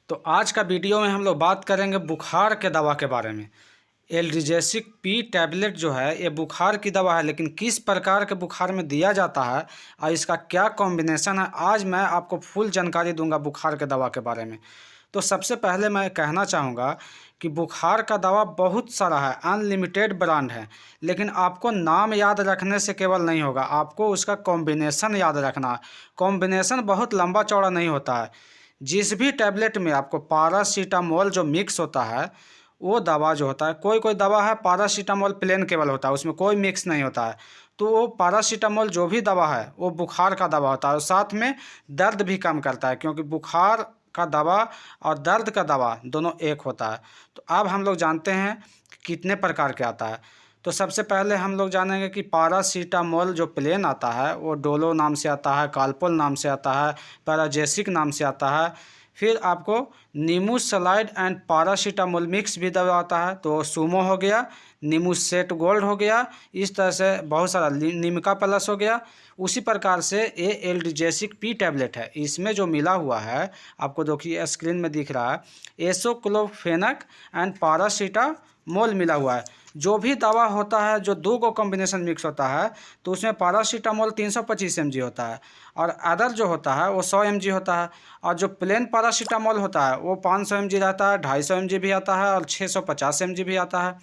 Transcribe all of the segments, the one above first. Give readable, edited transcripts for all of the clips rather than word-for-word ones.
तो आज का वीडियो में हम लोग बात करेंगे बुखार के दवा के बारे में। एल्ड्रिजेसिक पी टैबलेट जो है ये बुखार की दवा है, लेकिन किस प्रकार के बुखार में दिया जाता है और इसका क्या कॉम्बिनेशन है, आज मैं आपको फुल जानकारी दूंगा बुखार के दवा के बारे में। तो सबसे पहले मैं कहना चाहूँगा कि बुखार का दवा बहुत सारा है, अनलिमिटेड ब्रांड है, लेकिन आपको नाम याद रखने से केवल नहीं होगा, आपको उसका कॉम्बिनेशन याद रखना है। कॉम्बिनेशन बहुत लंबा चौड़ा नहीं होता है। जिस भी टैबलेट में आपको पारासीटामोल जो मिक्स होता है वो दवा जो होता है, कोई कोई दवा है पारासीटामोल प्लेन केवल होता है, उसमें कोई मिक्स नहीं होता है, तो वो पारासीटामोल जो भी दवा है वो बुखार का दवा होता है और साथ में दर्द भी कम करता है, क्योंकि बुखार का दवा और दर्द का दवा दोनों एक होता है। तो अब हम लोग जानते हैं कि कितने प्रकार के आता है। तो सबसे पहले हम लोग जानेंगे कि पारासीटामोल जो प्लेन आता है वो डोलो नाम से आता है, कालपोल नाम से आता है, पैराजेसिक नाम से आता है। फिर आपको नीमूसलाइड एंड पारासीटामोल मिक्स भी दवा आता है, तो सूमो हो गया, नीमूसेट गोल्ड हो गया, इस तरह से बहुत सारा निमका प्लस हो गया। उसी प्रकार से ये एल्ड्रिजेसिक पी टैबलेट है, इसमें जो मिला हुआ है आपको देखिए स्क्रीन में दिख रहा है, एसोक्लोफेनक एंड पारासीटामोल मिला हुआ है। जो भी दवा होता है जो दो को कॉम्बिनेशन मिक्स होता है तो उसमें पारासीटामोल 325 mg होता है और अदर जो होता है वो 100 mg होता है, और जो प्लेन पारासीटामोल होता है वो 500 mg रहता है, 250 mg भी आता है और 650 mg भी आता है।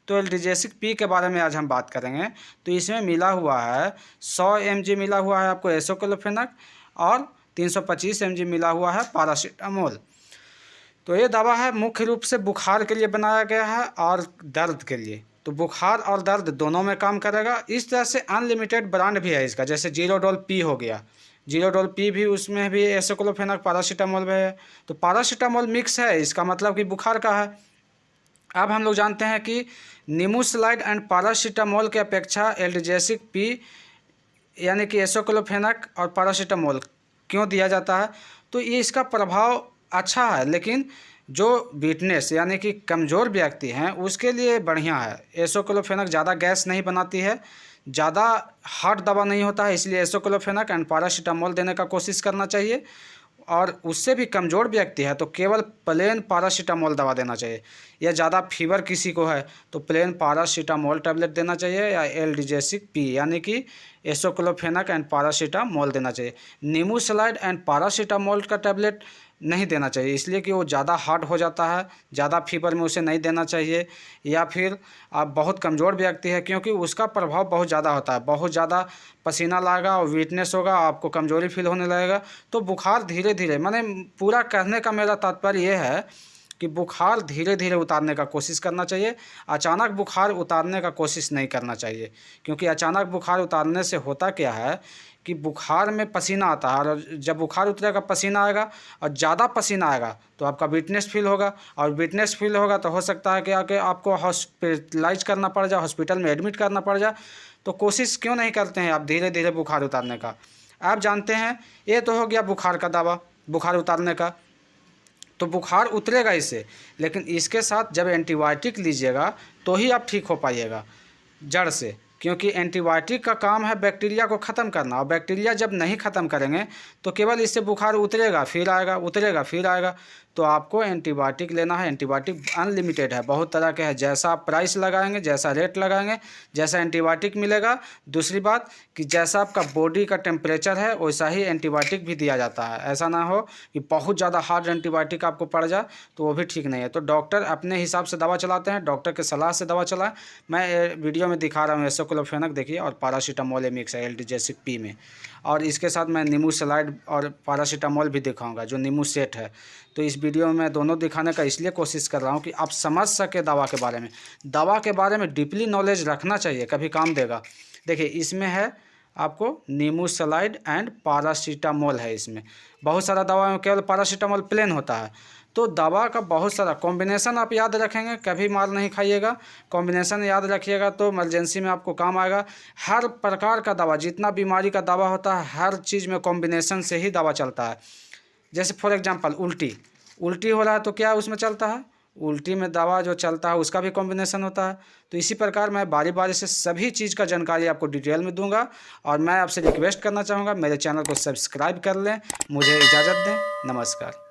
तो एल्ड्रिजेसिक पी के बारे में आज हम बात करेंगे। तो इसमें मिला हुआ है 100 mg मिला हुआ है आपको एसोक्लोफेनक और 325 mg मिला हुआ है पारासीटामोल। तो ये दवा है मुख्य रूप से बुखार के लिए बनाया गया है और दर्द के लिए, तो बुखार और दर्द दोनों में काम करेगा। इस तरह से अनलिमिटेड ब्रांड भी है इसका, जैसे जीरोडोल पी हो गया, जीरोडोल पी भी उसमें भी एसोक्लोफेनक पारासीटामोल भी है, तो पारासीटामोल मिक्स है, इसका मतलब कि बुखार का है। अब हम लोग जानते हैं कि नीमूसलाइड एंड पारासीटामोल के अपेक्षा एल्ड्रिजेसिक पी यानी कि एसोक्लोफेनक और पारासीटामोल क्यों दिया जाता है। तो ये इसका प्रभाव अच्छा है, लेकिन जो वीकनेस यानी कि कमज़ोर व्यक्ति हैं उसके लिए बढ़िया है। एसोक्लोफेनक ज़्यादा गैस नहीं बनाती है, ज़्यादा हार्ड दवा नहीं होता है, इसलिए एसोक्लोफेनक एंड पारासीटामोल देने का कोशिश करना चाहिए। और उससे भी कमज़ोर व्यक्ति है तो केवल प्लेन पारासीटामोल दवा देना चाहिए, या ज़्यादा फीवर किसी को है तो प्लेन पारासीटामोल टैबलेट देना चाहिए, या एल्ड्रिजेसिक पी यानी कि एसोक्लोफेनक एंड पारासीटामोल देना चाहिए। नीमूसलाइड एंड पारासीटामोल का टैबलेट नहीं देना चाहिए, इसलिए कि वो ज़्यादा हार्ड हो जाता है, ज़्यादा फीवर में उसे नहीं देना चाहिए। या फिर आप बहुत कमज़ोर व्यक्ति है, क्योंकि उसका प्रभाव बहुत ज़्यादा होता है, बहुत ज़्यादा पसीना लाएगा और वीकनेस होगा, आपको कमज़ोरी फील होने लगेगा। तो बुखार धीरे धीरे, मैंने पूरा कहने का मेरा तात्पर्य ये है कि बुखार धीरे धीरे उतारने का कोशिश करना चाहिए, अचानक बुखार उतारने का कोशिश नहीं करना चाहिए। क्योंकि अचानक बुखार उतारने से होता क्या है कि बुखार में पसीना आता है, और जब बुखार उतरेगा पसीना आएगा और ज़्यादा पसीना आएगा तो आपका वीकनेस फील होगा, और वीकनेस फील होगा तो हो सकता है कि आपको हॉस्पिटलाइज करना पड़ जाए, हॉस्पिटल में एडमिट करना पड़ जाए। तो कोशिश क्यों नहीं करते हैं आप धीरे धीरे बुखार उतारने का। आप जानते हैं ये तो हो गया बुखार का दवा, बुखार उतारने का, तो बुखार उतरेगा इससे, लेकिन इसके साथ जब एंटीबायोटिक लीजिएगा तो ही आप ठीक हो पाइएगा जड़ से, क्योंकि एंटीबायोटिक का काम है बैक्टीरिया को ख़त्म करना, और बैक्टीरिया जब नहीं ख़त्म करेंगे तो केवल इससे बुखार उतरेगा फिर आएगा, उतरेगा फिर आएगा। तो आपको एंटीबायोटिक लेना है। एंटीबायोटिक अनलिमिटेड है, बहुत तरह के हैं, जैसा आप प्राइस लगाएंगे, जैसा रेट लगाएंगे, जैसा एंटीबायोटिक मिलेगा। दूसरी बात कि जैसा आपका बॉडी का टेम्परेचर है वैसा ही एंटीबायोटिक भी दिया जाता है। ऐसा ना हो कि बहुत ज़्यादा हार्ड एंटीबायोटिक आपको पड़ जाए, तो वो भी ठीक नहीं है। तो डॉक्टर अपने हिसाब से दवा चलाते हैं, डॉक्टर के सलाह से दवा चलाएं। मैं वीडियो में दिखा रहा हूँ एसोक्लोफेनक देखिए, और पारासीटामोल मिक्स है एल्ड्रिजेसिक पी में, और इसके साथ मैं नीमूसलाइड और पारासीटामोल भी दिखाऊंगा जो नीमूसेट है। तो इस वीडियो में मैं दोनों दिखाने का इसलिए कोशिश कर रहा हूँ कि आप समझ सके दवा के बारे में। दवा के बारे में डीपली नॉलेज रखना चाहिए, कभी काम देगा। देखिए इसमें है आपको नीमूसलाइड एंड पारासीटामोल है, इसमें बहुत सारा दवा में केवल पारासीटामोल प्लेन होता है। तो दवा का बहुत सारा कॉम्बिनेशन आप याद रखेंगे, कभी मार नहीं खाइएगा, कॉम्बिनेशन याद रखिएगा तो इमरजेंसी में आपको काम आएगा। हर प्रकार का दवा, जितना बीमारी का दवा होता है हर चीज़ में कॉम्बिनेशन से ही दवा चलता है। जैसे फॉर एग्जांपल उल्टी हो रहा है तो क्या उसमें चलता है, उल्टी में दवा जो चलता है उसका भी कॉम्बिनेशन होता है। तो इसी प्रकार मैं बारी बारी से सभी चीज़ का जानकारी आपको डिटेल में दूंगा, और मैं आपसे रिक्वेस्ट करना चाहूँगा मेरे चैनल को सब्सक्राइब कर लें। मुझे इजाज़त दें, नमस्कार।